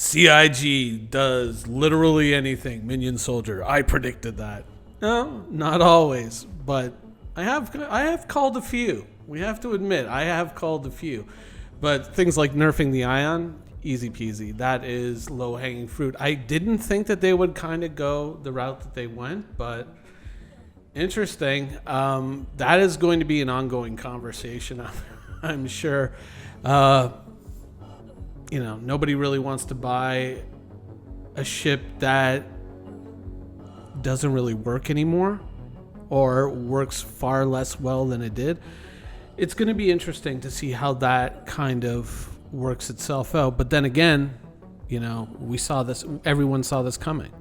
CIG does literally anything. Minion Soldier. I predicted that. No, not always, but I have called a few. We have to admit, I have called a few. But things like nerfing the Ion, easy peasy. That is low-hanging fruit. I didn't think that they would kind of go the route that they went, but interesting. That is going to be an ongoing conversation, I'm sure. Nobody really wants to buy a ship that doesn't really work anymore or works far less well than it did. It's going to be interesting to see how that kind of works itself out. But then again, we saw this, everyone saw this coming.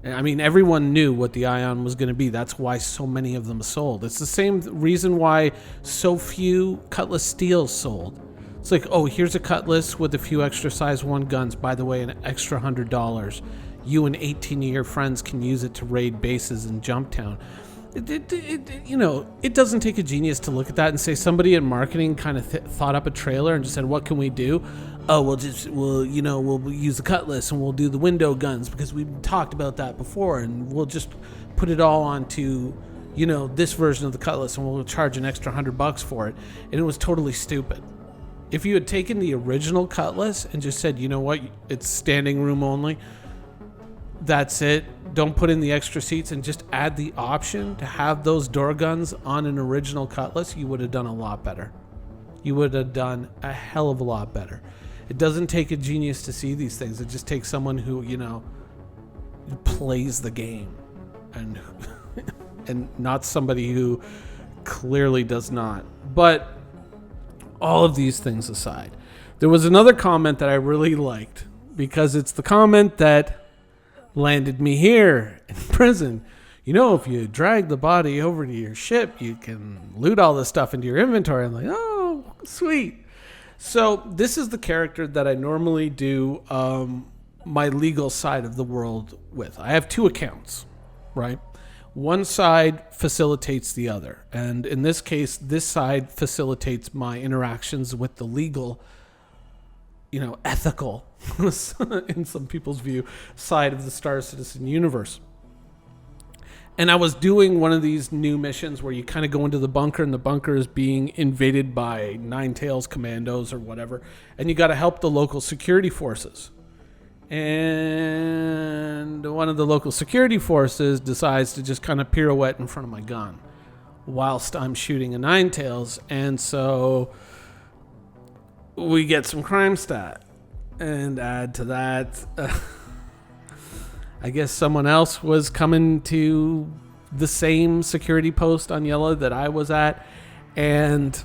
I mean, everyone knew what the Ion was going to be. That's why so many of them sold. It's the same reason why so few Cutlass Steels sold. It's like, oh, here's a Cutlass with a few extra size 1 guns. By the way, an extra $100. You and 18 of your friends can use it to raid bases in Jumptown. It doesn't take a genius to look at that and say somebody in marketing kind of thought up a trailer and just said, what can we do? Oh, we'll use the Cutlass and we'll do the window guns because we talked about that before, and we'll just put it all onto, this version of the Cutlass, and we'll charge an extra $100 for it. And it was totally stupid. If you had taken the original Cutlass and just said, you know what, it's standing room only, that's it, don't put in the extra seats, and just add the option to have those door guns on an original Cutlass, you would have done a lot better. You would have done a hell of a lot better. It doesn't take a genius to see these things. It just takes someone who, plays the game, and and not somebody who clearly does not. But all of these things aside, there was another comment that I really liked, because it's the comment that landed me here in prison. If you drag the body over to your ship, you can loot all this stuff into your inventory. I'm like, oh, sweet. So this is the character that I normally do my legal side of the world with. I have 2 accounts, right? One side facilitates the other. And in this case, this side facilitates my interactions with the legal, ethical, in some people's view, side of the Star Citizen universe. And I was doing one of these new missions where you kind of go into the bunker, and the bunker is being invaded by Nine Tails commandos or whatever, and you got to help the local security forces. And one of the local security forces decides to just kind of pirouette in front of my gun whilst I'm shooting a Nine Tails, and so we get some crime stat. And add to that, I guess someone else was coming to the same security post on Yellow that I was at, and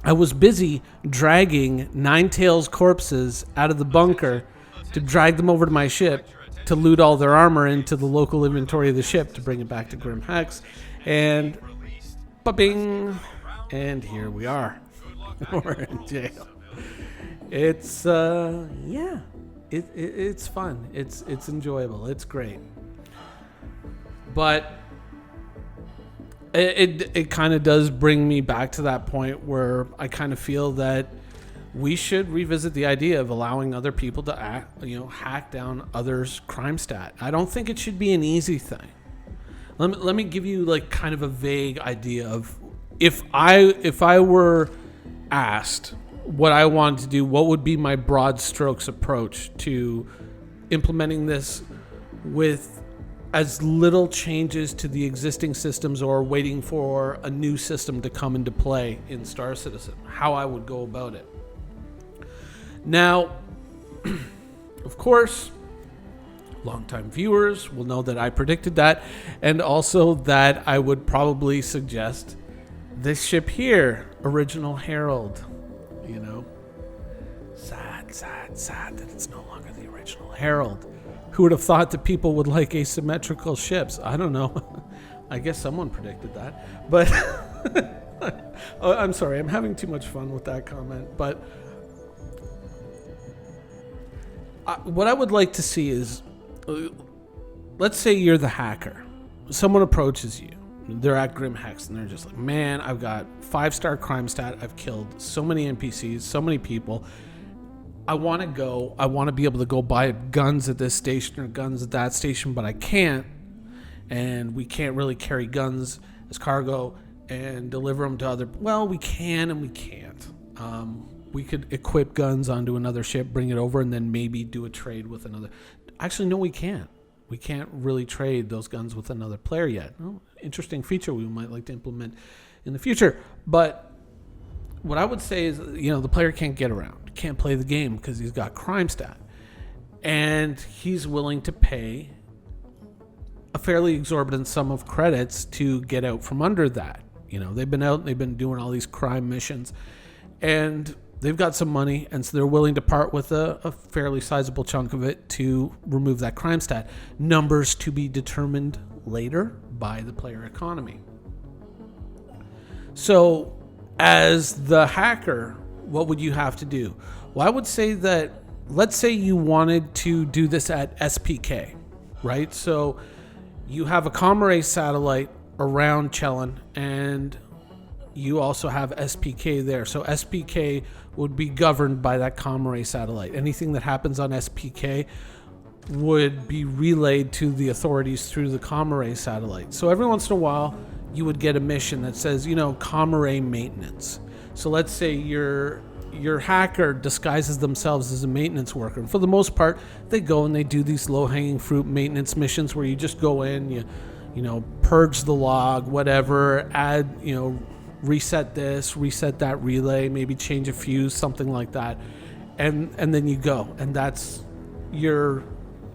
I was busy dragging Nine Tails corpses out of the bunker to drag them over to my ship to loot all their armor into the local inventory of the ship to bring it back to Grim Hex. And ba-bing, and here we are. We're in jail. It's it's fun. It's enjoyable. It's great. But it kind of does bring me back to that point where I kind of feel that we should revisit the idea of allowing other people to hack down others' crime stat. I don't think it should be an easy thing. Let me give you like kind of a vague idea of if I were asked what I wanted to do, what would be my broad strokes approach to implementing this with as little changes to the existing systems or waiting for a new system to come into play in Star Citizen, how I would go about it. Now, of course, longtime viewers will know that I predicted that, and also that I would probably suggest this ship here, Original Herald. Sad that it's no longer the Original Herald. Who would have thought that people would like asymmetrical ships? I don't know. I guess someone predicted that. But oh, I'm sorry, I'm having too much fun with that comment. But what I would like to see is, let's say you're the hacker. Someone approaches you. They're at Grim Hex, and they're just like, man, I've got 5-star crime stat. I've killed so many NPCs, so many people. I want to be able to go buy guns at this station or guns at that station, but I can't. And we can't really carry guns as cargo and deliver them to other. Well, we can and we can't. We could equip guns onto another ship, bring it over, and then maybe do a trade with another. Actually, no, we can't. We can't really trade those guns with another player yet. Oh, interesting feature we might like to implement in the future. But what I would say is, the player can't get around, can't play the game because he's got crime stat. And he's willing to pay a fairly exorbitant sum of credits to get out from under that. They've been doing all these crime missions, and they've got some money, and so they're willing to part with a fairly sizable chunk of it to remove that crime stat. Numbers to be determined later by the player economy. So, as the hacker, what would you have to do? Well, I would say that, let's say you wanted to do this at SPK, right? So, you have a comm array satellite around Chelon, and you also have SPK there. So SPK would be governed by that comm array satellite. Anything that happens on SPK would be relayed to the authorities through the comm array satellite. So every once in a while, you would get a mission that says, comm array maintenance. So let's say your hacker disguises themselves as a maintenance worker. And for the most part, they go and they do these low-hanging fruit maintenance missions where you just go in, you purge the log, whatever, add, reset this, reset that relay, maybe change a fuse, something like that. And then you go. And that's your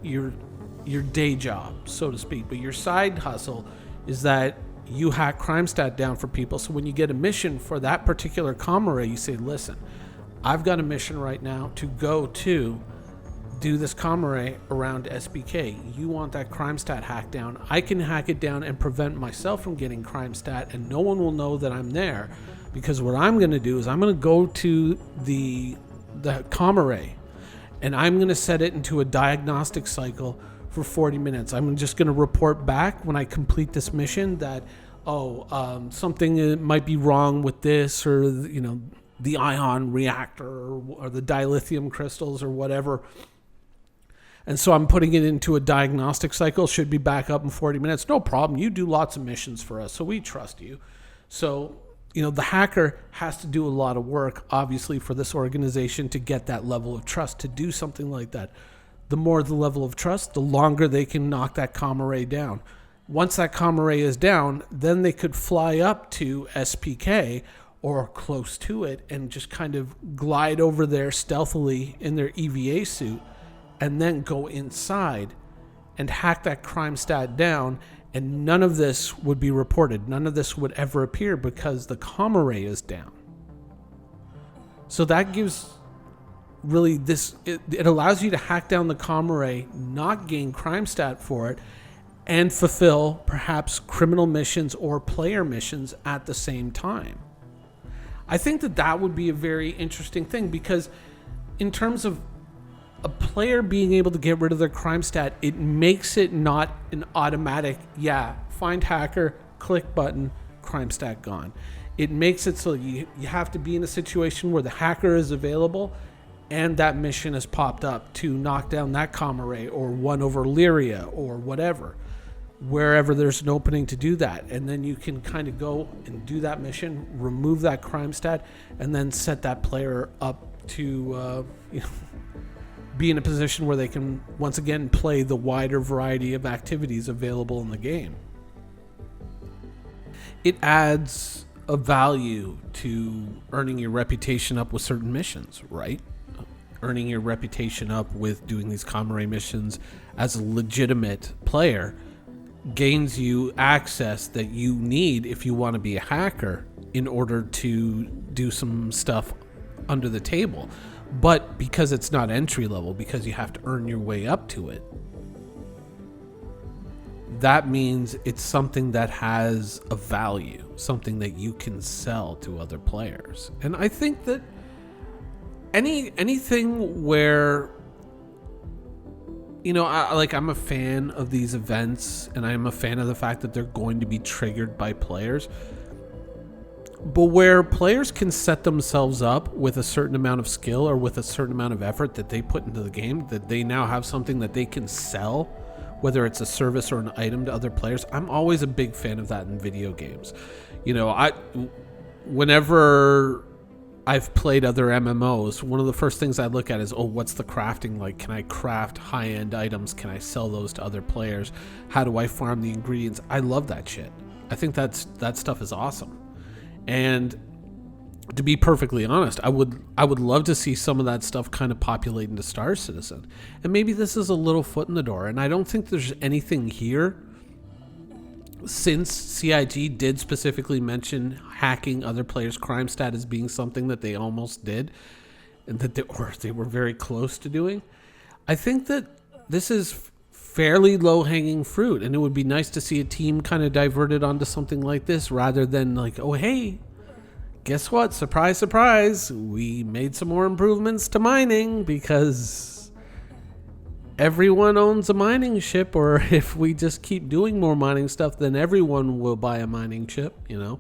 day job, so to speak. But your side hustle is that you hack crime stat down for people. So when you get a mission for that particular comm array, you say, listen, I've got a mission right now to go to do this comm array around SPK. You want that crime stat hacked down. I can hack it down and prevent myself from getting crime stat, and no one will know that I'm there, because what I'm going to do is I'm going to go to the comm array, and I'm going to set it into a diagnostic cycle for 40 minutes. I'm just going to report back when I complete this mission that, something might be wrong with this, or, the ion reactor, or the dilithium crystals, or whatever. And so I'm putting it into a diagnostic cycle, should be back up in 40 minutes. No problem. You do lots of missions for us, so we trust you. So, the hacker has to do a lot of work, obviously, for this organization to get that level of trust to do something like that. The more the level of trust, the longer they can knock that comm array down. Once that comm array is down, then they could fly up to SPK or close to it and just kind of glide over there stealthily in their EVA suit, and then go inside and hack that crime stat down, and none of this would be reported. None of this would ever appear because the comm array is down. So that gives really it allows you to hack down the comm array, not gain crime stat for it, and fulfill perhaps criminal missions or player missions at the same time. I think that would be a very interesting thing, because in terms of a player being able to get rid of their crime stat, it makes it not an automatic, find hacker, click button, crime stat gone. It makes it so you have to be in a situation where the hacker is available and that mission has popped up to knock down that comm array, or one over Lyria, or whatever, wherever there's an opening to do that. And then you can kind of go and do that mission, remove that crime stat, and then set that player up to be in a position where they can once again play the wider variety of activities available in the game. It adds a value to earning your reputation up with certain missions, right? Earning your reputation up with doing these comm array missions as a legitimate player gains you access that you need if you want to be a hacker in order to do some stuff under the table. But because it's not entry level, because you have to earn your way up to it, that means it's something that has a value, something that you can sell to other players. And I think that anything where, I'm a fan of these events, and I'm a fan of the fact that they're going to be triggered by players. But where players can set themselves up with a certain amount of skill or with a certain amount of effort that they put into the game, that they now have something that they can sell, whether it's a service or an item to other players. I'm always a big fan of that in video games. You know, whenever I've played other MMOs, one of the first things I look at is, oh, what's the crafting like? Can I craft high-end items? Can I sell those to other players? How do I farm the ingredients? I love that shit. I think that stuff is awesome. And to be perfectly honest, I would love to see some of that stuff kind of populate into Star Citizen. And maybe this is a little foot in the door. And I don't think there's anything here, since CIG did specifically mention hacking other players' crime stat as being something that they almost did, and that they were very close to doing. I think that this is fairly low-hanging fruit, and it would be nice to see a team kind of diverted onto something like this rather than like, oh, hey, guess what? Surprise, surprise. We made some more improvements to mining because everyone owns a mining ship, or if we just keep doing more mining stuff, then everyone will buy a mining ship, you know?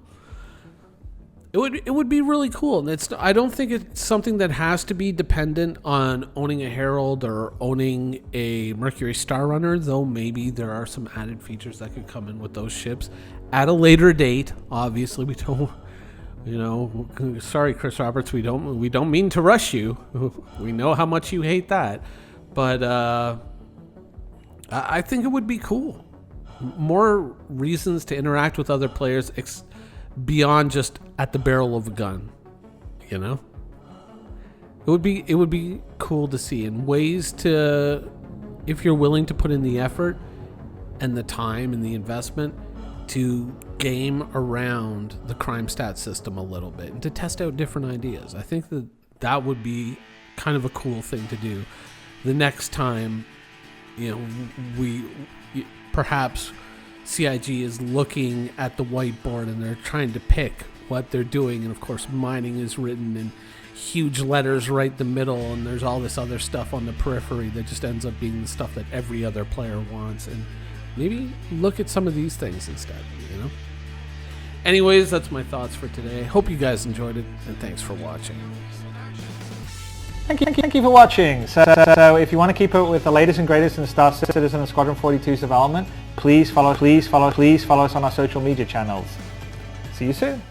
It would be really cool. And I don't think it's something that has to be dependent on owning a Herald or owning a Mercury Star Runner, though maybe there are some added features that could come in with those ships at a later date. Obviously, we don't, you know, sorry, Chris Roberts, we don't mean to rush you. We know how much you hate that. But I think it would be cool. More reasons to interact with other players beyond just at the barrel of a gun, you know? It would be cool to see, and ways to, if you're willing to put in the effort and the time and the investment to game around the crime stat system a little bit and to test out different ideas. I think that would be kind of a cool thing to do. The next time, you know, perhaps CIG is looking at the whiteboard and they're trying to pick what they're doing, and of course mining is written in huge letters right in the middle, and there's all this other stuff on the periphery that just ends up being the stuff that every other player wants. And maybe look at some of these things instead, you know? Anyways, that's my thoughts for today. Hope you guys enjoyed it, and thanks for watching. Thank you for watching. So if you want to keep up with the latest and greatest in Star Citizen and Squadron 42's development, please follow us on our social media channels. See you soon.